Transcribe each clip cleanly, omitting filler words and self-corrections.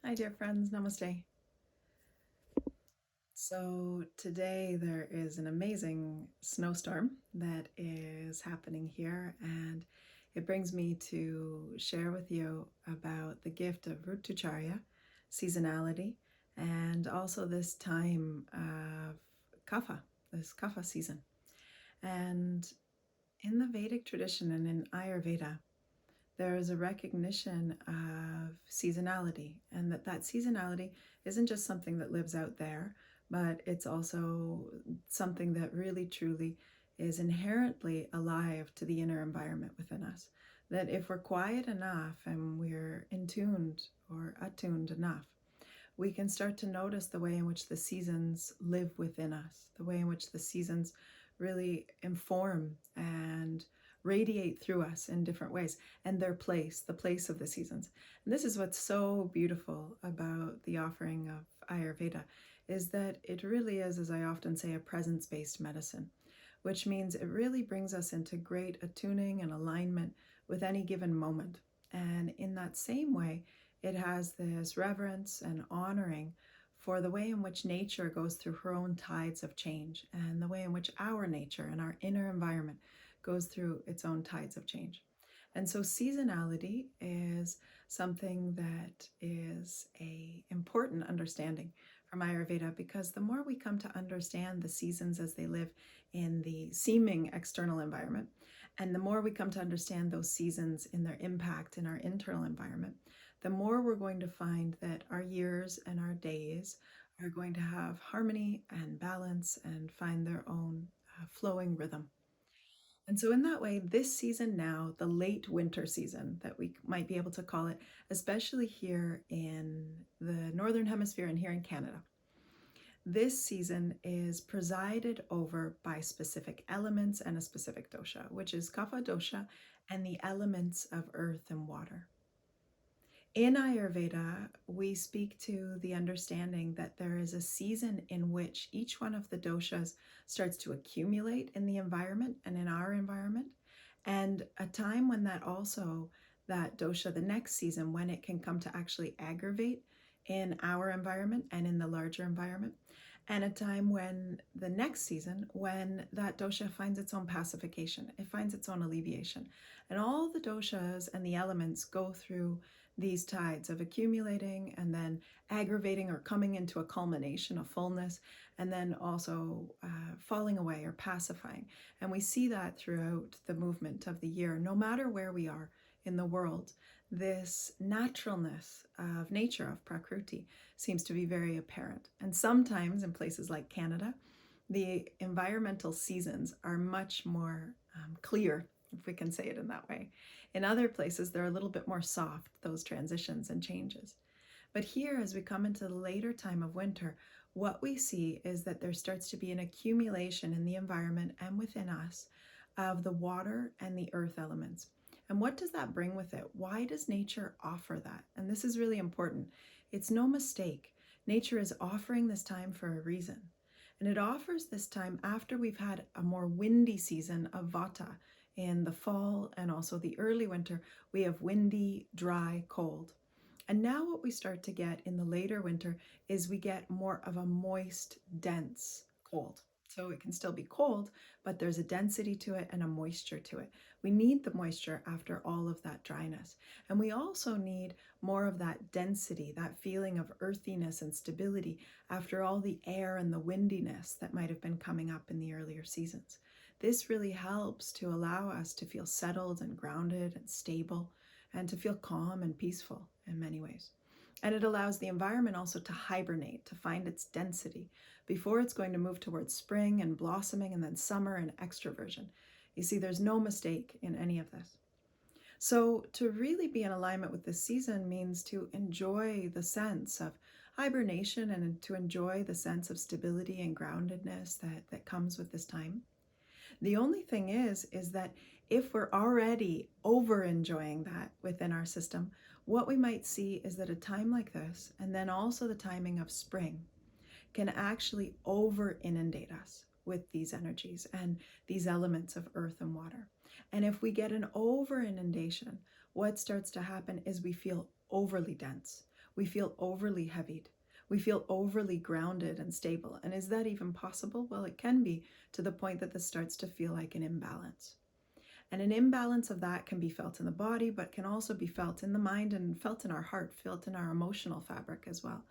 Hi, dear friends. Namaste. So, today there is an amazing snowstorm that is happening here, and it brings me to share with you about the gift of Rutucharya, seasonality, and also this time of Kapha, this Kapha season. And in the Vedic tradition and in Ayurveda, there is a recognition of seasonality, and that seasonality isn't just something that lives out there, but it's also something that really truly is inherently alive to the inner environment within us. That if we're quiet enough and we're in tuned or attuned enough, we can start to notice the way in which the seasons live within us, the way in which the seasons really inform and radiate through us in different ways, and their place, the place of the seasons. And this is what's so beautiful about the offering of Ayurveda, is that it really is, as I often say, a presence-based medicine, which means it really brings us into great attuning and alignment with any given moment. And in that same way, it has this reverence and honoring for the way in which nature goes through her own tides of change, and the way in which our nature and our inner environment goes through its own tides of change. And so seasonality is something that is a important understanding from Ayurveda, because the more we come to understand the seasons as they live in the seeming external environment, and the more we come to understand those seasons in their impact in our internal environment, the more we're going to find that our years and our days are going to have harmony and balance and find their own flowing rhythm. And so, in that way, this season now, the late winter season that we might be able to call it, especially here in the Northern Hemisphere and here in Canada, this season is presided over by specific elements and a specific dosha, which is Kapha Dosha and the elements of earth and water. In Ayurveda, we speak to the understanding that there is a season in which each one of the doshas starts to accumulate in the environment and in our environment, and a time when that dosha, the next season, when it can come to actually aggravate in our environment and in the larger environment, and a time when the next season, when that dosha finds its own pacification, it finds its own alleviation. And all the doshas and the elements go through these tides of accumulating and then aggravating or coming into a culmination, a fullness, and then also falling away or pacifying. And we see that throughout the movement of the year, no matter where we are in the world. This naturalness of nature, of Prakriti, seems to be very apparent. And sometimes in places like Canada, the environmental seasons are much more clear, if we can say it in that way. In other places, they're a little bit more soft, those transitions and changes. But here, as we come into the later time of winter, what we see is that there starts to be an accumulation in the environment and within us of the water and the earth elements. And what does that bring with it? Why does nature offer that? And this is really important. It's no mistake. Nature is offering this time for a reason. And it offers this time after we've had a more windy season of Vata in the fall and also the early winter. We have windy, dry, cold. And now what we start to get in the later winter is we get more of a moist, dense cold. So it can still be cold, but there's a density to it and a moisture to it. We need the moisture after all of that dryness. And we also need more of that density, that feeling of earthiness and stability after all the air and the windiness that might have been coming up in the earlier seasons. This really helps to allow us to feel settled and grounded and stable, and to feel calm and peaceful in many ways. And it allows the environment also to hibernate, to find its density before it's going to move towards spring and blossoming and then summer and extroversion. You see, there's no mistake in any of this. So to really be in alignment with this season means to enjoy the sense of hibernation and to enjoy the sense of stability and groundedness that comes with this time. The only thing is that if we're already over enjoying that within our system, what we might see is that a time like this, and then also the timing of spring, can actually over inundate us with these energies and these elements of earth and water. And if we get an over inundation, what starts to happen is we feel overly dense. We feel overly heavied. We feel overly grounded and stable. And is that even possible? Well, it can be, to the point that this starts to feel like an imbalance. And an imbalance of that can be felt in the body, but can also be felt in the mind and felt in our heart, felt in our emotional fabric as well.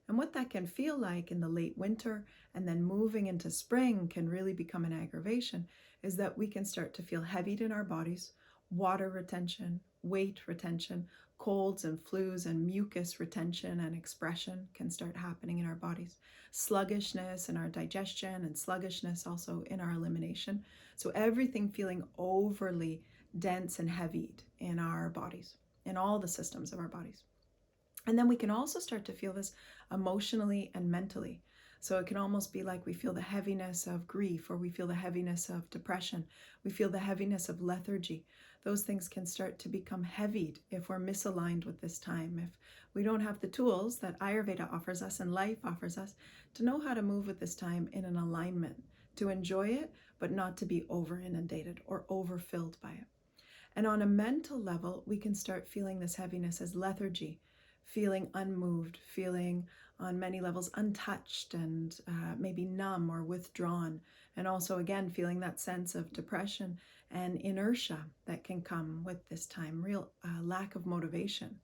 And what that can feel like in the late winter and then moving into spring can really become an aggravation, is that we can start to feel heavied in our bodies, water retention, weight retention, colds and flus and mucus retention and expression can start happening in our bodies. Sluggishness in our digestion and sluggishness also in our elimination. So everything feeling overly dense and heavied in our bodies, in all the systems of our bodies. And then we can also start to feel this emotionally and mentally. So it can almost be like we feel the heaviness of grief, or we feel the heaviness of depression. We feel the heaviness of lethargy. Those things can start to become heavied if we're misaligned with this time. If we don't have the tools that Ayurveda offers us and life offers us to know how to move with this time in an alignment, to enjoy it, but not to be over inundated or overfilled by it. And on a mental level, we can start feeling this heaviness as lethargy, feeling unmoved, feeling on many levels untouched and maybe numb or withdrawn. And also, again, feeling that sense of depression and inertia that can come with this time, real lack of motivation.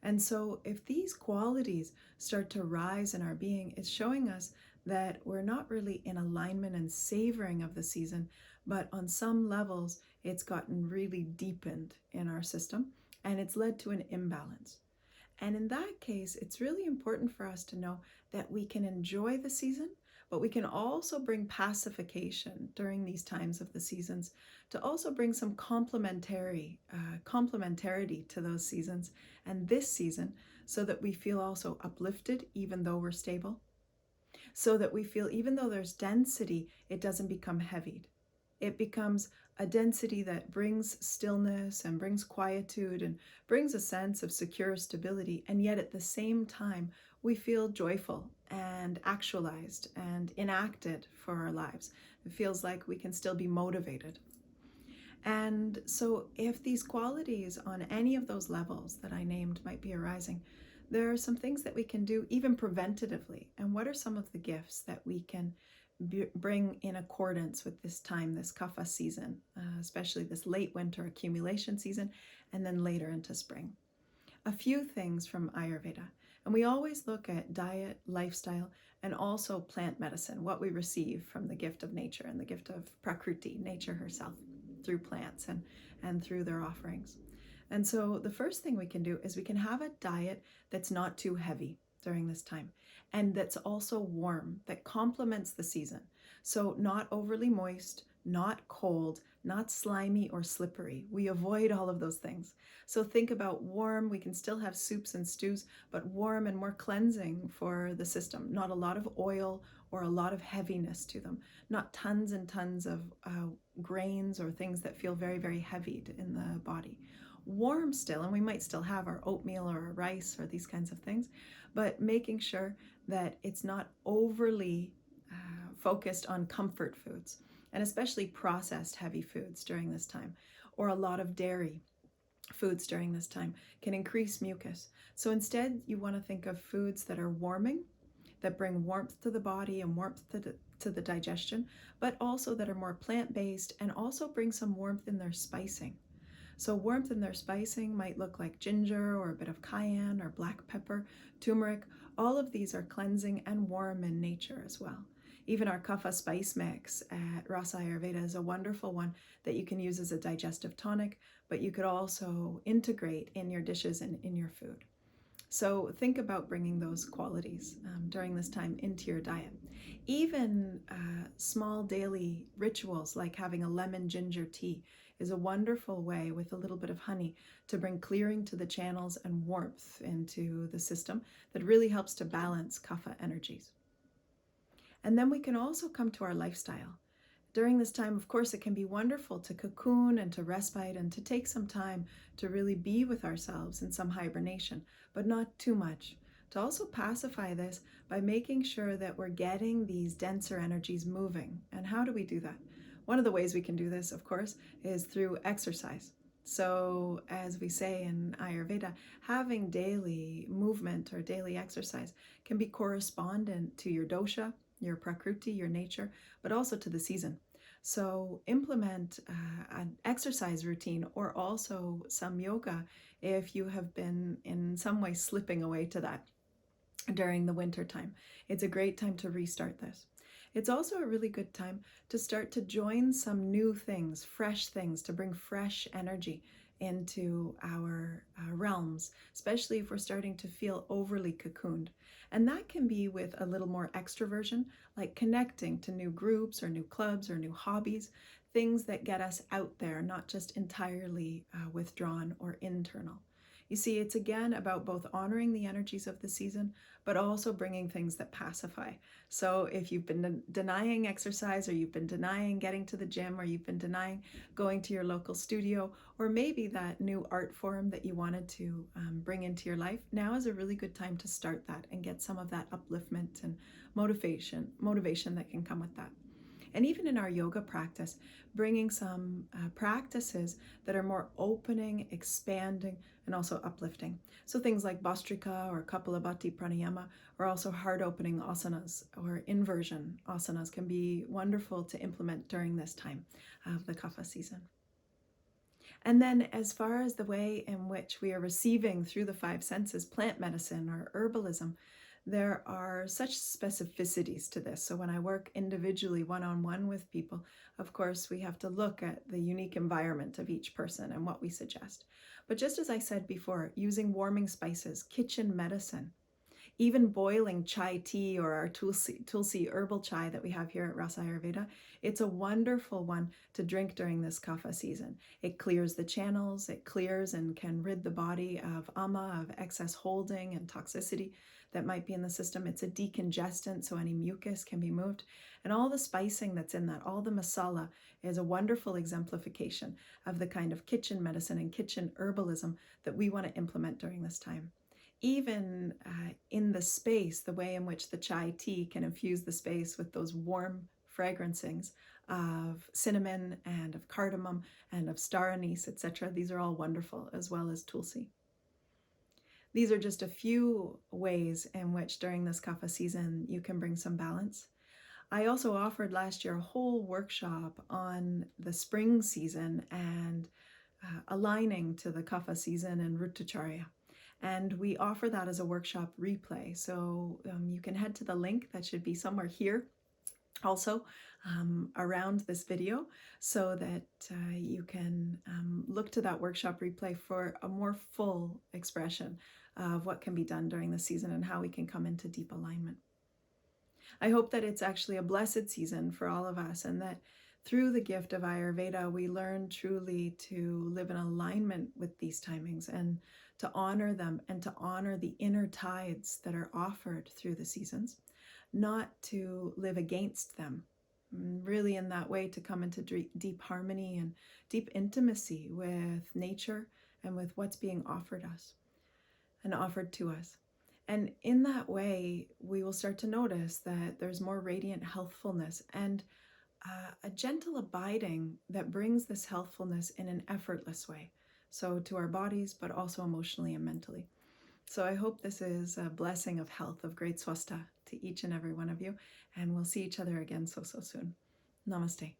And so if these qualities start to rise in our being, it's showing us that we're not really in alignment and savoring of the season, but on some levels, it's gotten really deepened in our system and it's led to an imbalance. And in that case, it's really important for us to know that we can enjoy the season, but we can also bring pacification during these times of the seasons to also bring some complementarity to those seasons and this season, so that we feel also uplifted even though we're stable, so that we feel even though there's density, it doesn't become heavied. It becomes a density that brings stillness and brings quietude and brings a sense of secure stability. And yet at the same time, we feel joyful and actualized and enacted for our lives. It feels like we can still be motivated. And so if these qualities on any of those levels that I named might be arising, there are some things that we can do even preventatively. And what are some of the gifts that we can bring in accordance with this time, this Kapha season, especially this late winter accumulation season, and then later into spring? A few things from Ayurveda. And we always look at diet, lifestyle, and also plant medicine, what we receive from the gift of nature and the gift of Prakriti, nature herself, through plants and through their offerings. And so the first thing we can do is we can have a diet that's not too heavy during this time, and that's also warm, that complements the season. So not overly moist, not cold, not slimy or slippery. We avoid all of those things. So think about warm. We can still have soups and stews, but warm and more cleansing for the system. Not a lot of oil or a lot of heaviness to them. Not tons and tons of grains or things that feel very, very heavy in the body. Warm still, and we might still have our oatmeal or our rice or these kinds of things, but making sure that it's not overly focused on comfort foods, and especially processed heavy foods during this time, or a lot of dairy foods during this time can increase mucus. So instead, you want to think of foods that are warming, that bring warmth to the body and warmth to the digestion, but also that are more plant-based and also bring some warmth in their spicing. So warmth in their spicing might look like ginger or a bit of cayenne or black pepper, turmeric. All of these are cleansing and warm in nature as well. Even our Kapha spice mix at Rasa Ayurveda is a wonderful one that you can use as a digestive tonic, but you could also integrate in your dishes and in your food. So think about bringing those qualities during this time into your diet. Even small daily rituals like having a lemon ginger tea is a wonderful way, with a little bit of honey, to bring clearing to the channels and warmth into the system that really helps to balance Kapha energies. And then we can also come to our lifestyle. During this time, of course, it can be wonderful to cocoon and to respite and to take some time to really be with ourselves in some hibernation, but not too much. To also pacify this by making sure that we're getting these denser energies moving. And how do we do that? One of the ways we can do this, of course, is through exercise. So, as we say in Ayurveda, having daily movement or daily exercise can be correspondent to your dosha, your prakriti, your nature, but also to the season. So, implement an exercise routine or also some yoga if you have been in some way slipping away to that during the winter time. It's a great time to restart this. It's also a really good time to start to join some new things, fresh things, to bring fresh energy into our realms, especially if we're starting to feel overly cocooned. And that can be with a little more extroversion, like connecting to new groups or new clubs or new hobbies, things that get us out there, not just entirely withdrawn or internal. You see, it's again about both honoring the energies of the season, but also bringing things that pacify. So if you've been denying exercise, or you've been denying getting to the gym, or you've been denying going to your local studio, or maybe that new art form that you wanted to bring into your life, now is a really good time to start that and get some of that upliftment and motivation that can come with that. And even in our yoga practice, bringing some practices that are more opening, expanding, and also uplifting. So things like Bhastrika or Kapalabhati Pranayama, or also heart-opening asanas or inversion asanas can be wonderful to implement during this time of the Kapha season. And then as far as the way in which we are receiving through the five senses plant medicine or herbalism, there are such specificities to this. So when I work individually one-on-one with people, of course, we have to look at the unique environment of each person and what we suggest. But just as I said before, using warming spices, kitchen medicine, even boiling chai tea or our tulsi herbal chai that we have here at Rasa Ayurveda, it's a wonderful one to drink during this kapha season. It clears the channels, it clears and can rid the body of ama, of excess holding and toxicity that might be in the system. It's a decongestant, so any mucus can be moved. And all the spicing that's in that, all the masala, is a wonderful exemplification of the kind of kitchen medicine and kitchen herbalism that we want to implement during this time. Even in the space, the way in which the chai tea can infuse the space with those warm fragrancings of cinnamon and of cardamom and of star anise, etc. These are all wonderful, as well as tulsi. These are just a few ways in which during this kapha season you can bring some balance. I also offered last year a whole workshop on the spring season and aligning to the kapha season and Rutacharya. And we offer that as a workshop replay. So you can head to the link that should be somewhere here also around this video, so that you can look to that workshop replay for a more full expression of what can be done during the season and how we can come into deep alignment. I hope that it's actually a blessed season for all of us, and that through the gift of Ayurveda, we learn truly to live in alignment with these timings and to honor them and to honor the inner tides that are offered through the seasons, not to live against them. Really, in that way, to come into deep harmony and deep intimacy with nature and with what's being offered us and offered to us. And in that way, we will start to notice that there's more radiant healthfulness and a gentle abiding that brings this healthfulness in an effortless way. So to our bodies, but also emotionally and mentally. So I hope this is a blessing of health, of great swasta to each and every one of you. And we'll see each other again so soon. Namaste.